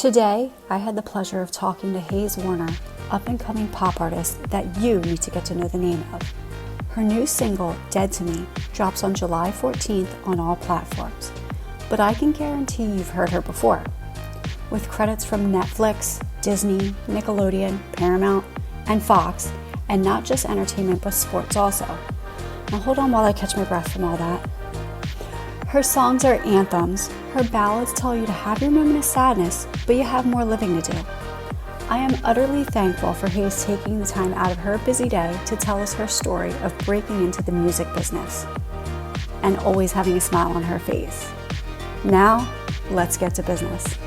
Today, I had the pleasure of talking to Hayes Warner, up-and-coming pop artist that you need to get to know the name of. Her new single, Dead to Me, drops on July 14th on all platforms, but I can guarantee you've heard her before. With credits from Netflix, Disney, Nickelodeon, Paramount, and Fox, and not just entertainment but sports also. Now hold on while I catch my breath from all that. Her songs are anthems. Her ballads tell you to have your moment of sadness, but you have more living to do. I am utterly thankful for Hayes taking the time out of her busy day to tell us her story of breaking into the music business and always having a smile on her face. Now, let's get to business.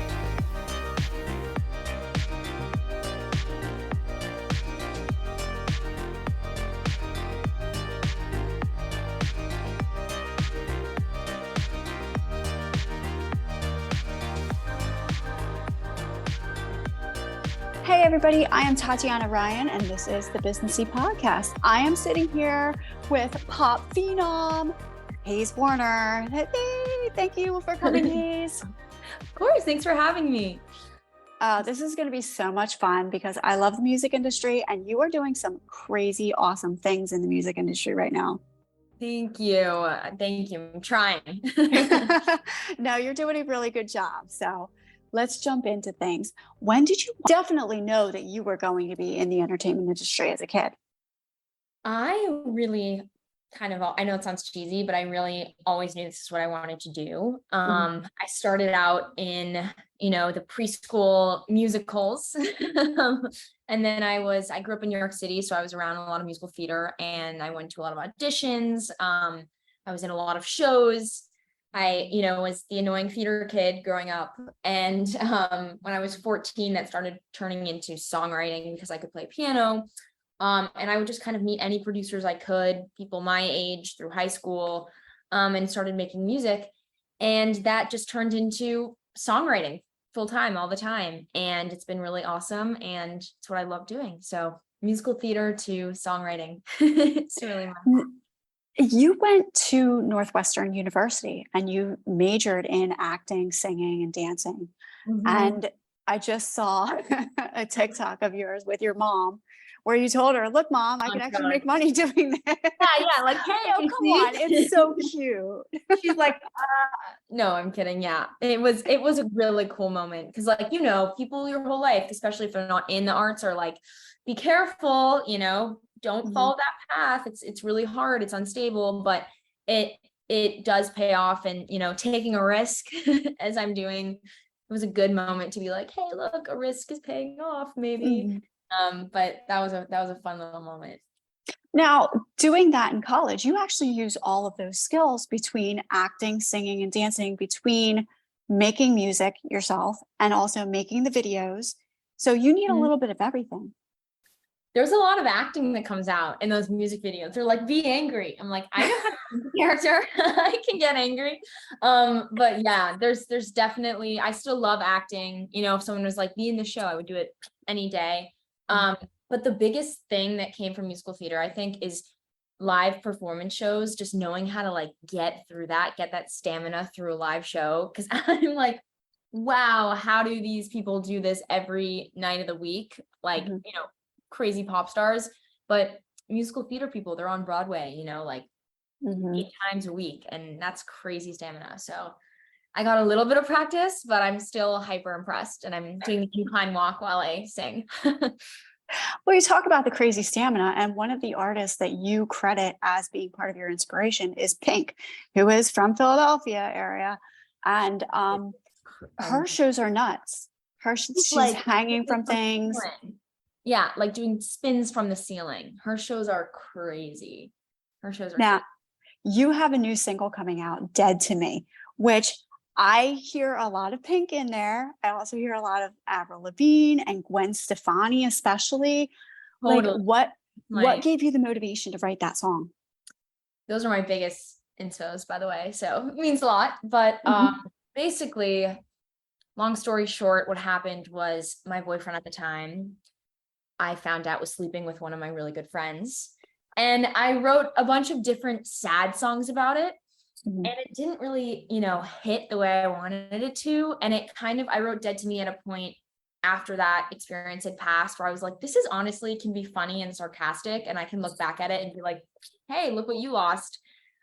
Hey everybody, I am Tatiana Ryan and this is the Businessy Podcast. I am sitting here with pop phenom, Hayes Warner. Hey, thank you for coming, Hayes. Of course, thanks for having me. This is going to be so much fun because I love the music industry and you are doing some crazy, awesome things in the music industry right now. Thank you. Thank you. I'm trying. No, you're doing a really good job. So let's jump into things. When did you definitely know that you were going to be in the entertainment industry as a kid? I really I know it sounds cheesy, but I really always knew this is what I wanted to do. I started out in, the preschool musicals. And then I grew up in New York City, so I was around a lot of musical theater and I went to a lot of auditions. I was in a lot of shows. I, was the annoying theater kid growing up. And when I was 14, that started turning into songwriting because I could play piano. And I would just kind of meet any producers I could, people my age through high school, and started making music. And that just turned into songwriting full time all the time. And it's been really awesome. And it's what I love doing. So musical theater to songwriting. It's really fun. You went to Northwestern University and you majored in acting, singing, and dancing. Mm-hmm. And I just saw a TikTok of yours with your mom where you told her, look, Mom, I can actually make money doing this. Yeah, like, hey, oh, come on. It's so cute. She's like, no, I'm kidding. Yeah, it was a really cool moment because, like, people your whole life, especially if they're not in the arts, are like, be careful, don't follow that path. It's really hard. It's unstable, but it does pay off. And, taking a risk as I'm doing, it was a good moment to be like, hey, look, a risk is paying off maybe. But that was a fun little moment. Now, doing that in college, you actually use all of those skills between acting, singing, and dancing, between making music yourself and also making the videos. So you need a little bit of everything. There's a lot of acting that comes out in those music videos. They're like, be angry. I'm like, I know how to be a character. I can get angry. But yeah, there's definitely, I still love acting. If someone was like, be in the show, I would do it any day. But the biggest thing that came from musical theater, I think, is live performance shows, just knowing how to like get that stamina through a live show. Cause I'm like, wow, how do these people do this every night of the week? Like, crazy pop stars, but musical theater people, they're on Broadway, 8 times a week, and that's crazy stamina. So I got a little bit of practice, but I'm still hyper impressed, and I'm doing the incline walk while I sing. Well, you talk about the crazy stamina, and one of the artists that you credit as being part of your inspiration is Pink, who is from Philadelphia area, and her shows are nuts. She's like hanging from things. Yeah, like doing spins from the ceiling. Her shows are crazy. Now, you have a new single coming out, Dead to Me, which I hear a lot of Pink in there. I also hear a lot of Avril Lavigne and Gwen Stefani, especially. Totally. Like, what gave you the motivation to write that song? Those are my biggest instos, by the way, so it means a lot. But basically, long story short, what happened was my boyfriend at the time, I found out, was sleeping with one of my really good friends. And I wrote a bunch of different sad songs about it. Mhm. and it didn't really, hit the way I wanted it to. And it kind of, I wrote Dead to Me at a point after that experience had passed where I was like, this is honestly can be funny and sarcastic. And I can look back at it and be like, hey, look what you lost.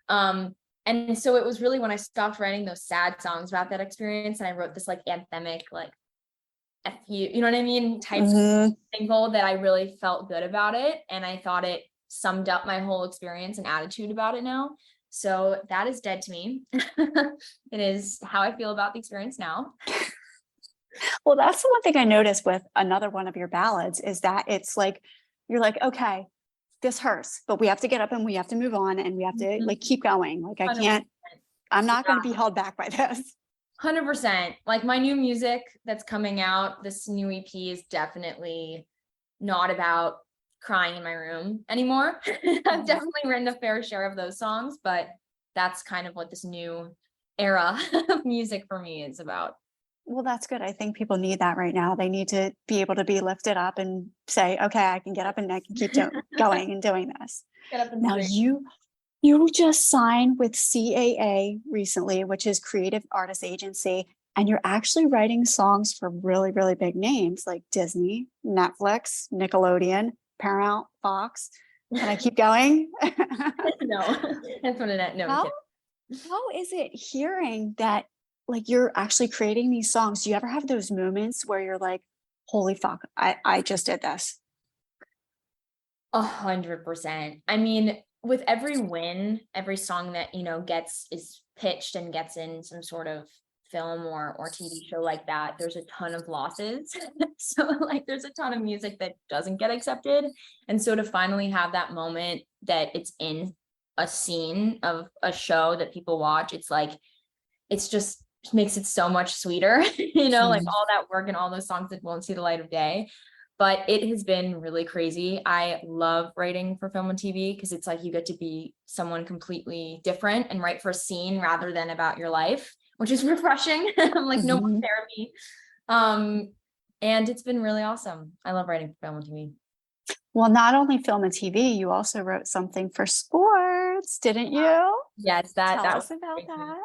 And so it was really when I stopped writing those sad songs about that experience and I wrote this like anthemic, like F you know what I mean? Type Mhm. single that I really felt good about it. And I thought it summed up my whole experience and attitude about it now. So that is Dead to Me. It is how I feel about the experience now. Well, that's the one thing I noticed with another one of your ballads is that it's like, you're like, okay, this hurts, but we have to get up and we have to move on and we have to like keep going. Like, I 100%. can't, I'm not Yeah, going to be held back by this. 100%. Like my new music that's coming out, this new EP is definitely not about crying in my room anymore. I've definitely written a fair share of those songs, but that's kind of what this new era of music for me is about. Well, that's good. I think people need that right now. They need to be able to be lifted up and say, okay, I can get up and I can keep going and doing this. Get up and Now dream. you just signed with CAA recently, which is Creative Artist Agency, and you're actually writing songs for really, really big names like Disney, Netflix, Nickelodeon, Paramount, Fox. Can I keep going? No, that's what it. No, I'm How kidding. how is it hearing that like you're actually creating these songs? Do you ever have those moments where you're like, holy fuck, I just did this? 100%. I mean, with every win, every song that gets is pitched and gets in some sort of film or TV show like that, there's a ton of losses. So like there's a ton of music that doesn't get accepted. And so to finally have that moment that it's in a scene of a show that people watch, it's like it's just makes it so much sweeter, like Mhm. all that work and all those songs that won't see the light of day. But it has been really crazy. I love writing for film and TV because it's like you get to be someone completely different and write for a scene rather than about your life, which is refreshing. I'm like, no more Mhm. therapy. Um, and it's been really awesome. I love writing for film and TV. Well, not only film and TV, you also wrote something for sports, didn't you? Yes, that Tell that was us about crazy. that.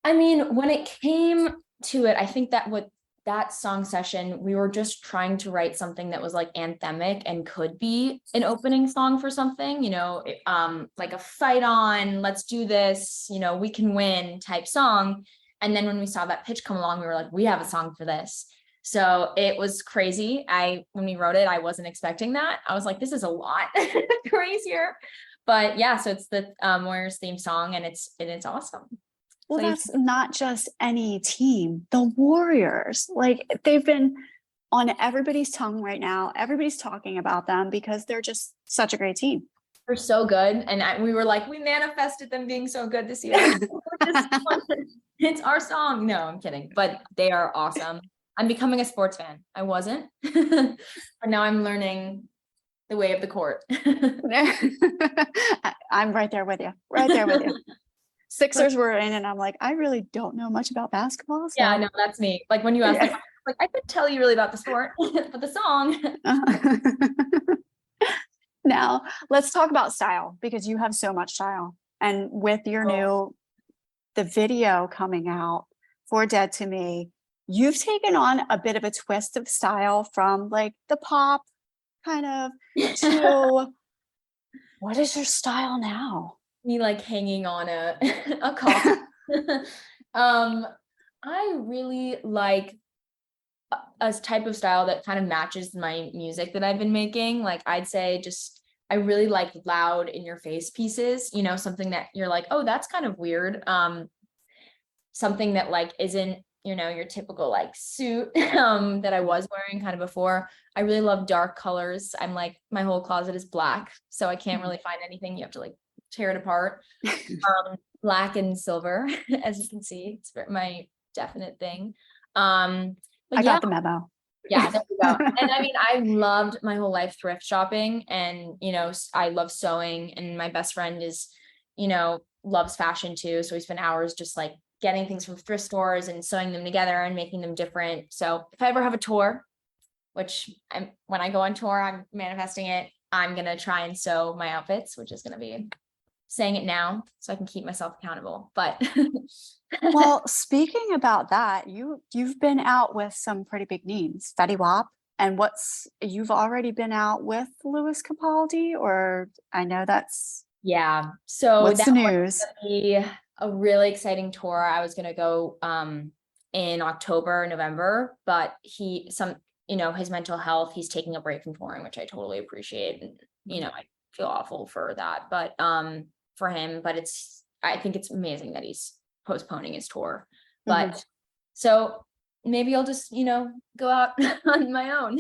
I mean, when it came to it, I think that with that song session, we were just trying to write something that was like anthemic and could be an opening song for something, like a fight on, let's do this, we can win type song. And then when we saw that pitch come along, we were like, we have a song for this. So it was crazy. When we wrote it, I wasn't expecting that. I was like, this is a lot crazier. But yeah, so it's the Warriors theme song and it's awesome. Well, So you that's not just any team. The Warriors, like they've been on everybody's tongue right now. Everybody's talking about them because they're just such a great team. They're so good. And we were like, we manifested them being so good this year. It's our song. No, I'm kidding. But they are awesome. I'm becoming a sports fan. I wasn't. But now I'm learning the way of the court. I'm right there with you. Right there with you. Sixers were in, and I'm like, I really don't know much about basketball. Yeah, So, no, that's me. Like when you asked, yeah. like I could tell you really about the sport, but the song. Now, let's talk about style because you have so much style. And with your Oh, the video coming out for Dead to Me, you've taken on a bit of a twist of style from like the pop kind of to what is your style now? me like hanging on a a coffin. um, I really like a type of style that kind of matches my music that I've been making. Like I'd say just I really like loud in your face pieces, something that you're like, oh, that's kind of weird. Something that like isn't, your typical like suit that I was wearing kind of before. I really love dark colors. I'm like, my whole closet is black, so I can't really find anything. You have to like tear it apart. Black and silver, as you can see, it's my definite thing. But I yeah, got the memo. yeah, there we go. And I mean, I loved my whole life thrift shopping and, I love sewing and my best friend is, loves fashion too. So we spend hours just like getting things from thrift stores and sewing them together and making them different. So if I ever have a tour, which when I go on tour, I'm manifesting it, I'm going to try and sew my outfits, which is going to be saying it now so I can keep myself accountable. But Well, speaking about that, you've been out with some pretty big names, Fetty Wap, and you've already been out with Lewis Capaldi, or I know that's yeah, so what's that the was news? gonna be a really exciting tour. I was gonna go in October, November, but his mental health, he's taking a break from touring, which I totally appreciate. And I feel awful for that, but for him, but I think it's amazing that he's postponing his tour. Mhm. But so maybe I'll just, go out on my own.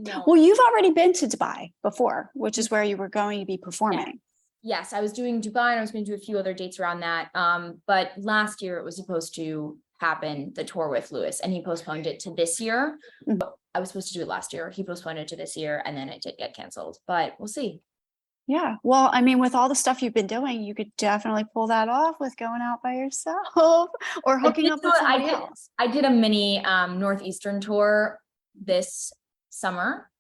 No. Well, you've already been to Dubai before, which is where you were going to be Yeah. performing. Yes, I was doing Dubai and I was going to do a few other dates around that. But last year it was supposed to happen, the tour with Lewis, and he postponed it to this year. Mhm. I was supposed to do it last year. He postponed it to this year, and then it did get canceled, but we'll see. Yeah. Well, I mean, with all the stuff you've been doing, you could definitely pull that off with going out by yourself or I hooking did up do with it. I somebody did. else. I did a mini Northeastern tour this summer.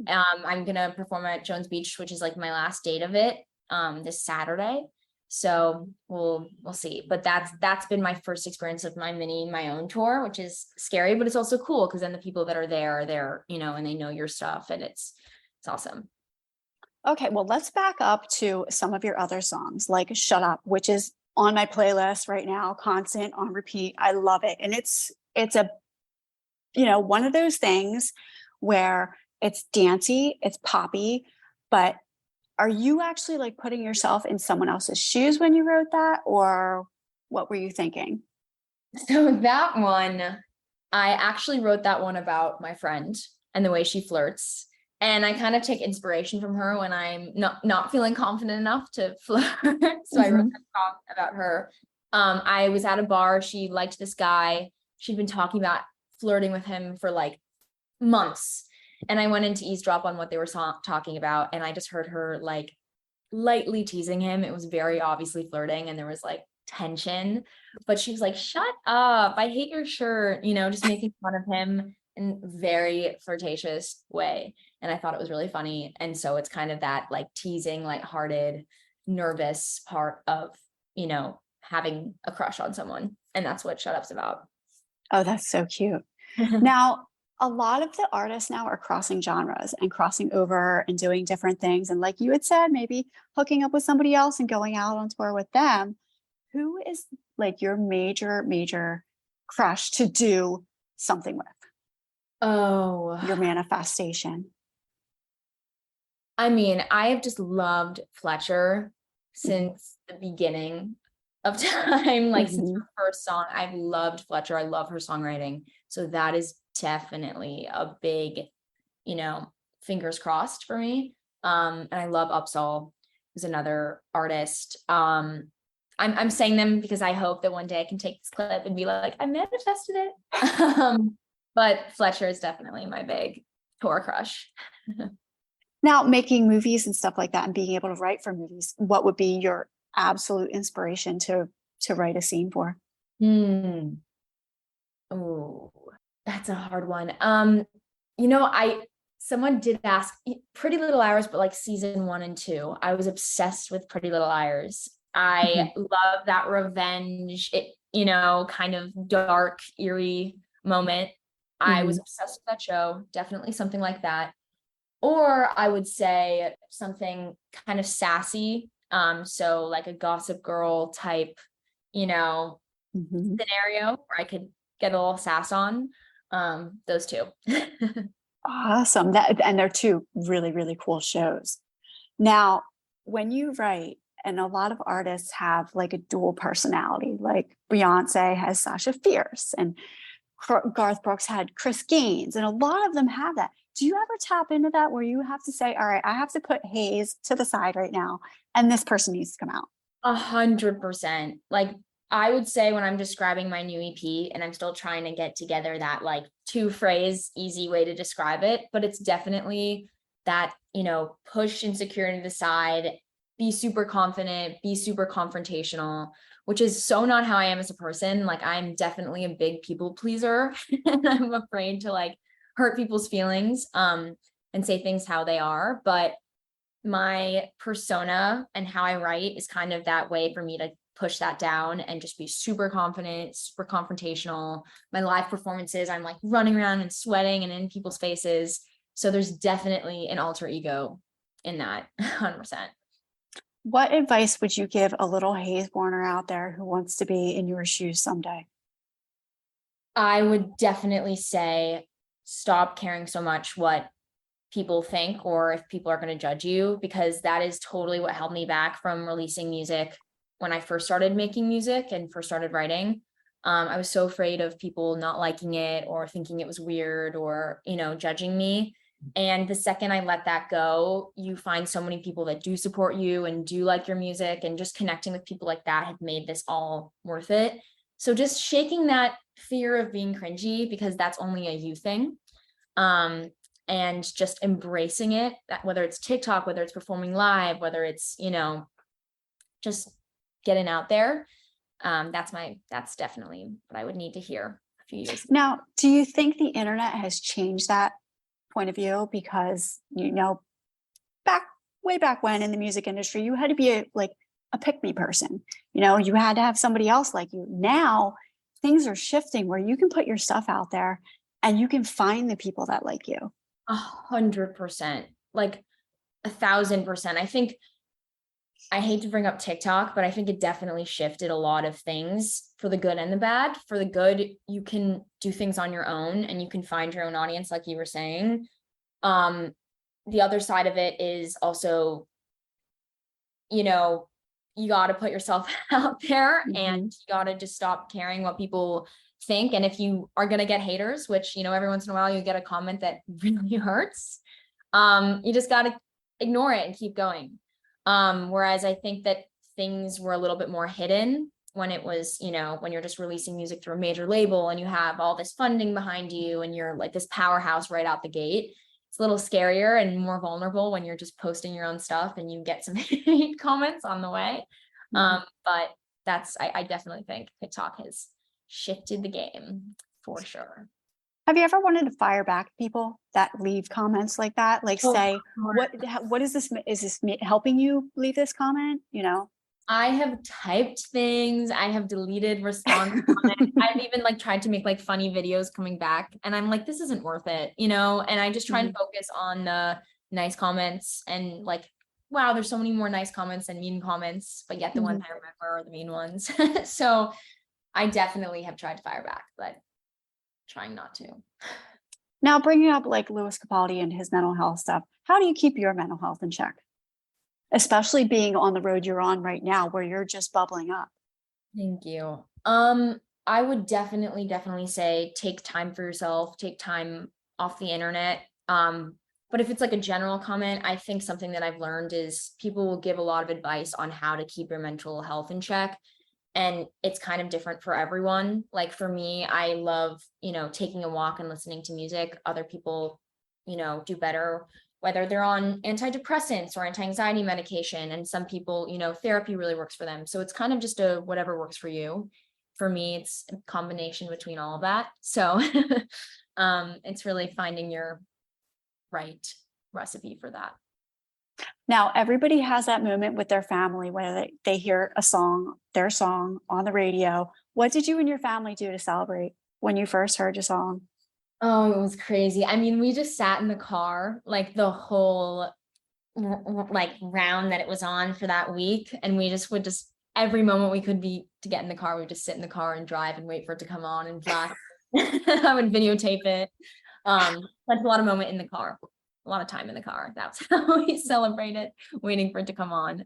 I'm gonna perform at Jones Beach, which is like my last date of it, this Saturday. So we'll see. But that's been my first experience of my own tour, which is scary, but it's also cool because then the people that are there are there, and they know your stuff, and it's awesome. Okay, well, let's back up to some of your other songs, like Shut Up, which is on my playlist right now, constant on repeat. I love it. And it's a, one of those things where it's dancey, it's poppy, but are you actually like putting yourself in someone else's shoes when you wrote that, or what were you thinking? So that one, I actually wrote that one about my friend and the way she flirts. And I kind of take inspiration from her when I'm not feeling confident enough to flirt. So I wrote Mhm. that song about her. I was at a bar. She liked this guy. She'd been talking about flirting with him for like months. And I went in to eavesdrop on what they were talking about. And I just heard her like lightly teasing him. It was very obviously flirting, and there was like tension, but she was like, "Shut up. I hate your shirt," just making fun of him in very flirtatious way. And I thought it was really funny. And so it's kind of that like teasing, lighthearted, nervous part of, having a crush on someone. And that's what Shut Up's about. Oh, that's so cute. Now, a lot of the artists now are crossing genres and crossing over and doing different things. And like you had said, maybe hooking up with somebody else and going out on tour with them. Who is like your major, major crush to do something with? Oh, Your manifestation. I mean, I have just loved Fletcher since the beginning of time, like since Mhm. her first song. I've loved Fletcher. I love her songwriting. So that is definitely a big, you know, fingers crossed for me. And I love Upsall, who's another artist. I'm saying them because I hope that one day I can take this clip and be like, I manifested it. But Fletcher is definitely my big tour crush. Now, making movies and stuff like that and being able to write for movies, what would be your absolute inspiration to write a scene for? Hmm. Oh, that's a hard one. I someone did ask Pretty Little Liars, but like season 1 and 2. I was obsessed with Pretty Little Liars. Mhm. I love that revenge, kind of dark, eerie moment. I was Mhm. obsessed with that show. Definitely something like that. Or I would say something kind of sassy. So like a Gossip Girl type, you know, Mhm. scenario where I could get a little sass on. Those two. Awesome. That and they're two really, really cool shows. Now, when you write, and a lot of artists have like a dual personality, like Beyonce has Sasha Fierce, and Garth Brooks had Chris Gaines, and a lot of them have that. Do you ever tap into that where you have to say, all right, I have to put Hayes to the side right now, and this person needs to come out? 100%. Like I would say when I'm describing my new EP and I'm still trying to get together that like 2 phrase easy way to describe it, but it's definitely that, push insecurity to the side, be super confident, be super confrontational, which is so not how I am as a person. Like I'm definitely a big people pleaser and I'm afraid to like hurt people's feelings and say things how they are, but my persona and how I write is kind of that way for me to push that down and just be super confident, super confrontational. My live performances, I'm like running around and sweating and in people's faces. So there's definitely an alter ego in that 100%. What advice would you give a little Hayes Warner out there who wants to be in your shoes someday? I would definitely say stop caring so much what people think or if people are going to judge you, because that is totally what held me back from releasing music when I first started making music and first started writing. I was so afraid of people not liking it or thinking it was weird or, judging me. And the second I let that go, you find so many people that do support you and do like your music, and just connecting with people like that have made this all worth it. So just shaking that fear of being cringy, because that's only a you thing. And just embracing it, that whether it's TikTok, whether it's performing live, whether it's, just getting out there. That's definitely what I would need to hear a few years ago. Now, do you think the internet has changed that point of view? Because, way back when in the music industry, you had to be a pick-me person. You had to have somebody else like you. Now things are shifting where you can put your stuff out there and you can find the people that like you. 100%, like 1,000%. I think, I hate to bring up TikTok, but I think it definitely shifted a lot of things for the good and the bad. For the good, you can do things on your own and you can find your own audience, like you were saying. The other side of it is also, you got to put yourself out there, and you got to just stop caring what people think. And if you are going to get haters, which, every once in a while you get a comment that really hurts, you just got to ignore it and keep going. Whereas I think that things were a little bit more hidden when it was, when you're just releasing music through a major label and you have all this funding behind you and you're like this powerhouse right out the gate. It's a little scarier and more vulnerable when you're just posting your own stuff and you get some hate comments on the way. But I definitely think TikTok has shifted the game for sure. Have you ever wanted to fire back people that leave comments like that? Like say, what is this? Is this helping you leave this comment? I have typed things. I have deleted response comments. I've even tried to make funny videos coming back, and I'm like, this isn't worth it, and I just try and focus on the nice comments and wow, there's so many more nice comments than mean comments, but yet the ones I remember are the mean ones. So I definitely have tried to fire back, but trying not to. Now, bringing up Lewis Capaldi and his mental health stuff, how do you keep your mental health in check? Especially being on the road you're on right now, where you're just bubbling up. Thank you. I would definitely say take time for yourself, take time off the internet. But if it's a general comment, I think something that I've learned is people will give a lot of advice on how to keep your mental health in check. And it's kind of different for everyone. For me, I love, taking a walk and listening to music. Other people, do better, whether they're on antidepressants or anti-anxiety medication. And some people, therapy really works for them. So it's kind of just whatever works for you. For me, it's a combination between all of that. So it's really finding your right recipe for that. Now, everybody has that moment with their family where they hear their song on the radio. What did you and your family do to celebrate when you first heard your song? Oh, it was crazy. I mean, we just sat in the car, the whole round that it was on for that week. And we just would every moment we could be to get in the car, we would just sit in the car and drive and wait for it to come on and blast. I would videotape it. Spent a lot of moment in the car. A lot of time in the car. That's how we celebrated, waiting for it to come on.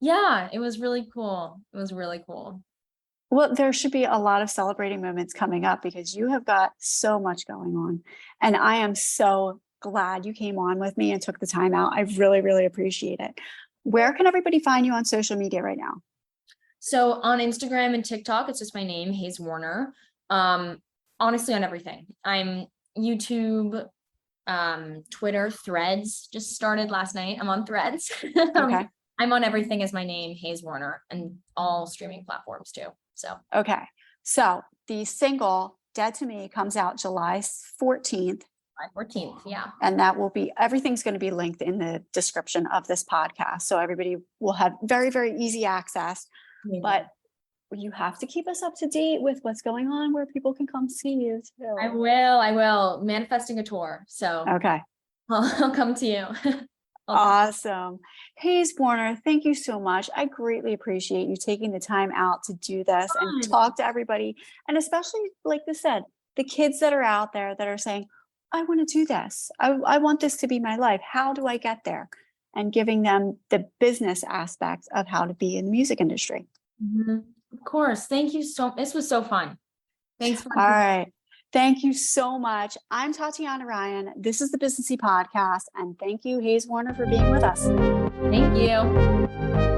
Yeah, it was really cool. It was really cool. Well, there should be a lot of celebrating moments coming up because you have got so much going on. And I am so glad you came on with me and took the time out. I really, really appreciate it. Where can everybody find you on social media right now? So on Instagram and TikTok, it's just my name, Hayes Warner. Honestly, on everything. I'm YouTube, Twitter, Threads just started last night. I'm on Threads. Okay. I'm on everything as my name, Hayes Warner, and all streaming platforms too. So okay. So the single Dead to Me comes out July 14th July 14th. Yeah. And that will be, everything's going to be linked in the description of this podcast. So everybody will have very, very easy access. But you have to keep us up to date with what's going on, where people can come see you too. I will. Manifesting a tour. So Okay. I'll come to you. Awesome. Hayes Warner, thank you so much. I greatly appreciate you taking the time out to do this and talk to everybody. And especially, like I said, the kids that are out there that are saying, I want to do this. I want this to be my life. How do I get there? And giving them the business aspect of how to be in the music industry. Mm-hmm. Of course. Thank you this was so fun. Thanks for all right. Thank you so much. I'm Tatiana Ryan. This is the Businessy Podcast. And thank you, Hayes Warner, for being with us. Thank you.